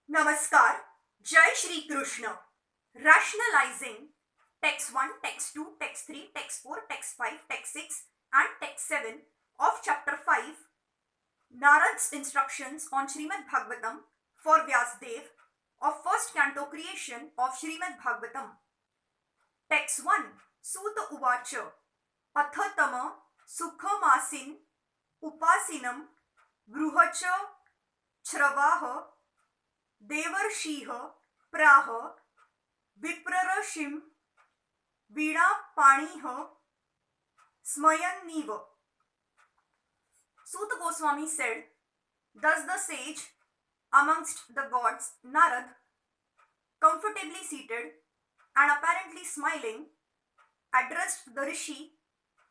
Namaskar, Jai Shri Krishna. Rationalizing text 1, text 2, text 3, text 4, text 5, text 6 and text 7 of chapter 5, Narada's instructions on Srimad Bhagavatam for Vyasadeva of first canto creation of Srimad Bhagavatam. Text 1, Suta Uvacha, Athatama Sukhamasin Upasinam Bruhacha Chhravaha देवर्षिः प्राह विप्ररशिं वीणापाणिः स्मयन्निव. Suta Goswami said, thus the sage amongst the gods, Narad, comfortably seated and apparently smiling, addressed the Rishi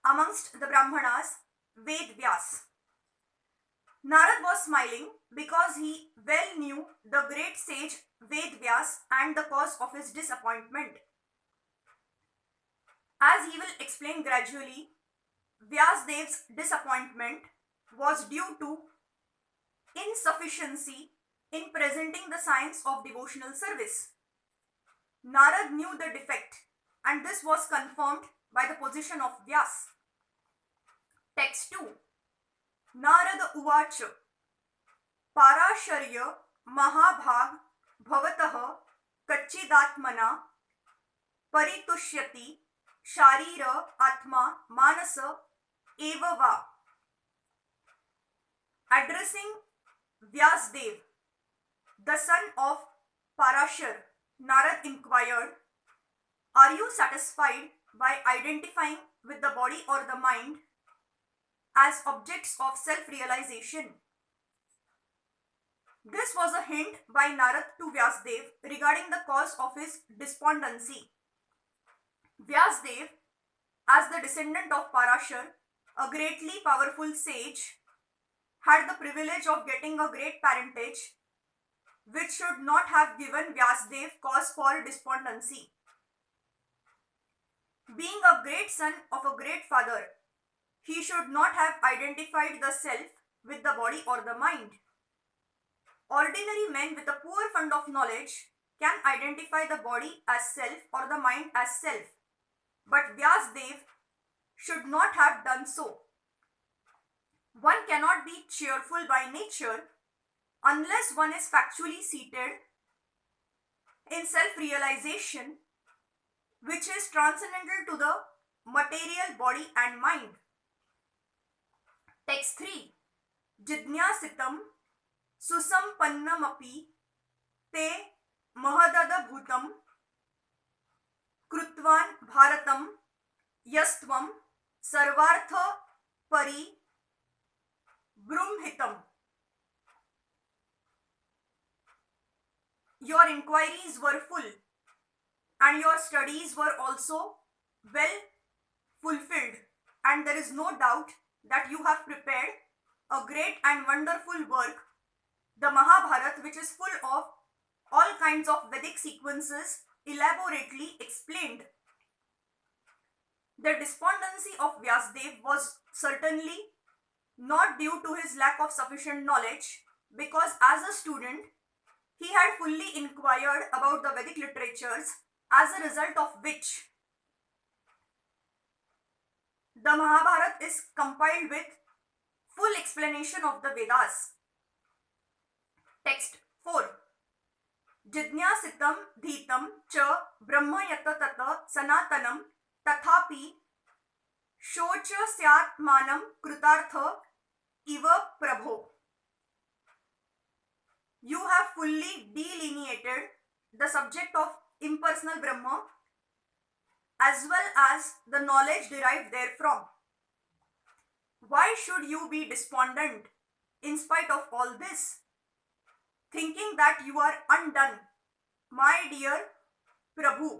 amongst the Brahmanas, Ved Vyas. Narad was smiling because he well knew the great sage Ved Vyas and the cause of his disappointment. As he will explain gradually, Vyasadeva's disappointment was due to insufficiency in presenting the science of devotional service. Narad knew the defect and this was confirmed by the position of Vyas. Text 2. Narada Uvacha Parasharya Mahabhag Bhavatah Kachidatmana Paritushyati Sharira Atma Manasa Eva Va. Addressing Vyasadeva, the son of Parashar, Narad inquired, are you satisfied by identifying with the body or the mind as objects of self-realization? This was a hint by Narad to Vyasadeva regarding the cause of his despondency. Vyasadeva, as the descendant of Parashar, a greatly powerful sage, had the privilege of getting a great parentage, which should not have given Vyasadeva cause for despondency. Being a great son of a great father, he should not have identified the self with the body or the mind. Ordinary men with a poor fund of knowledge can identify the body as self or the mind as self, but Vyasadeva should not have done so. One cannot be cheerful by nature unless one is factually seated in self-realization, which is transcendental to the material body and mind. Text 3. Jidnyasitam susampannamapi te mahadadabhutam krutvan bharatam yastvam sarvartha pari brumhitam. Your inquiries were full and your studies were also well fulfilled, and there is no doubt that you have prepared a great and wonderful work, the Mahabharata, which is full of all kinds of Vedic sequences elaborately explained. The despondency of Vyasadeva was certainly not due to his lack of sufficient knowledge, because as a student, he had fully inquired about the Vedic literatures, as a result of which the Mahabharata is compiled with full explanation of the Vedas. Text 4. Jidnyasitam dhitam cha brahmayata tata sanatanam tathapi shocha syat manam krutartha iva prabho. You have fully delineated the subject of impersonal Brahma as well as the knowledge derived therefrom. Why should you be despondent in spite of all this, thinking that you are undone, my dear Prabhu?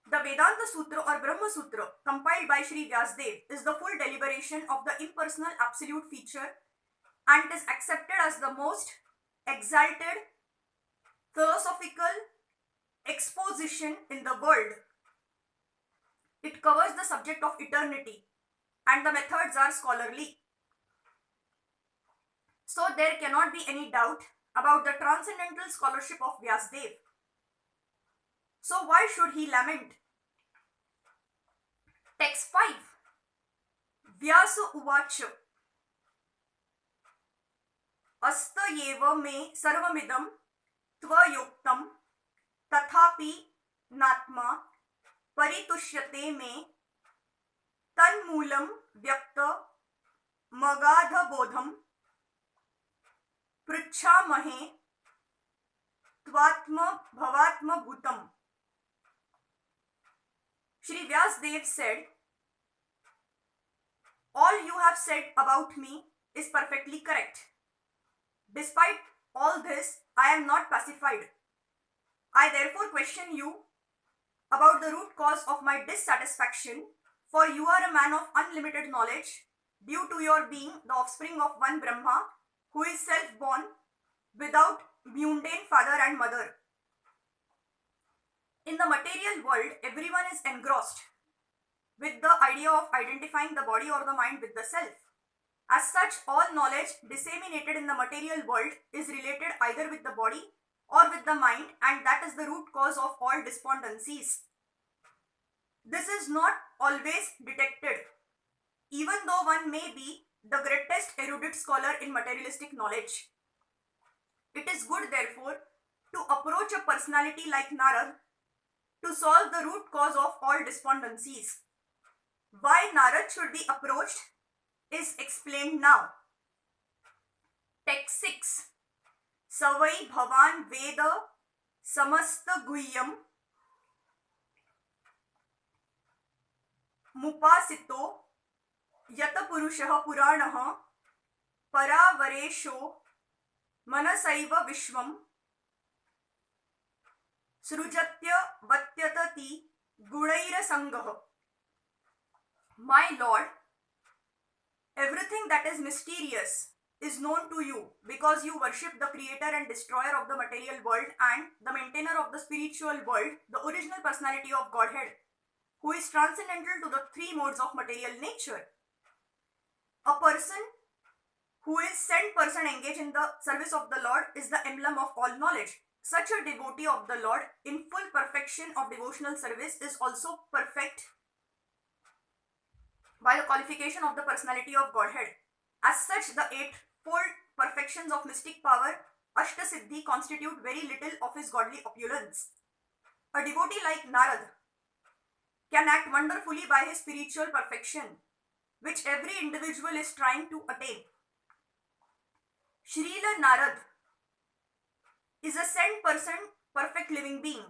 The Vedanta Sutra or Brahma Sutra compiled by Shri Vyasadeva is the full deliberation of the impersonal absolute feature and is accepted as the most exalted philosophical exposition in the world. It covers the subject of eternity and the methods are scholarly. So there cannot be any doubt about the transcendental scholarship of Vyasadeva. So why should he lament? Text 5. Vyasa uvacha asta yeva me sarvamidam tvayoktam tathapi natma परितुष्यते में तन्मूलम व्यक्त मगाध बोधम पृच्छामहे त्वात्म भवात्म भूतम. Shri Vyasadeva said, all you have said about me is perfectly correct. Despite all this, I am not pacified. I therefore question you about the root cause of my dissatisfaction, for you are a man of unlimited knowledge, due to your being the offspring of one Brahma, who is self-born, without mundane father and mother. In the material world, everyone is engrossed with the idea of identifying the body or the mind with the self. As such, all knowledge disseminated in the material world is related either with the body or with the mind, and that is the root cause of all despondencies. This is not always detected, even though one may be the greatest erudite scholar in materialistic knowledge. It is good, therefore, to approach a personality like Narad to solve the root cause of all despondencies. Why Narad should be approached is explained now. Text 6. Savai Bhavan Veda Samasta Guhyam Mupasito Yata Purushaha Puranaha Paravaresho Manasaiva Vishwam Srujatya Vatyatati Gudaira Sangaha. My Lord, everything that is mysterious is known to you because you worship the creator and destroyer of the material world and the maintainer of the spiritual world, the original personality of Godhead, who is transcendental to the three modes of material nature. A person who is sent person engaged in the service of the Lord is the emblem of all knowledge. Such a devotee of the Lord in full perfection of devotional service is also perfect by the qualification of the personality of Godhead. As such, the eightfold perfections of mystic power, Ashtasiddhi, constitute very little of his godly opulence. A devotee like Narad can act wonderfully by his spiritual perfection, which every individual is trying to attain. Srila Narad is a sent person, perfect living being,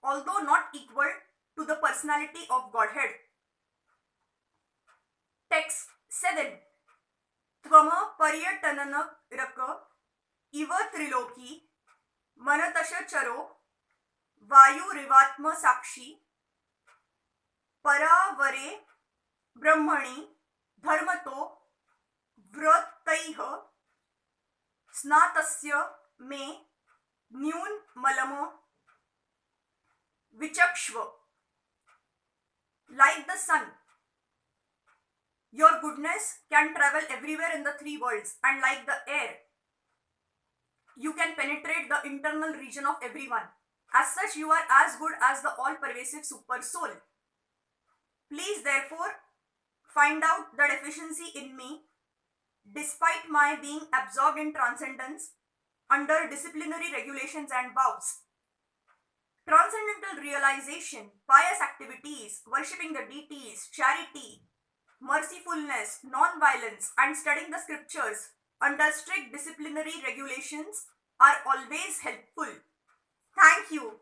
although not equal to the personality of Godhead. Text 7. Tvama paryatanana raka iva triloki manatasha charo vayu rivatma sakshi paravare brahmani dharmato vrattaiha snatasya me nyun malamo vichakshva. Like the sun, your goodness can travel everywhere in the three worlds, and like the air, you can penetrate the internal region of everyone. As such, you are as good as the all-pervasive super soul. Please, therefore, find out the deficiency in me, despite my being absorbed in transcendence under disciplinary regulations and vows. Transcendental realization, pious activities, worshipping the deities, charity, mercifulness, non-violence, and studying the scriptures under strict disciplinary regulations are always helpful. Thank you.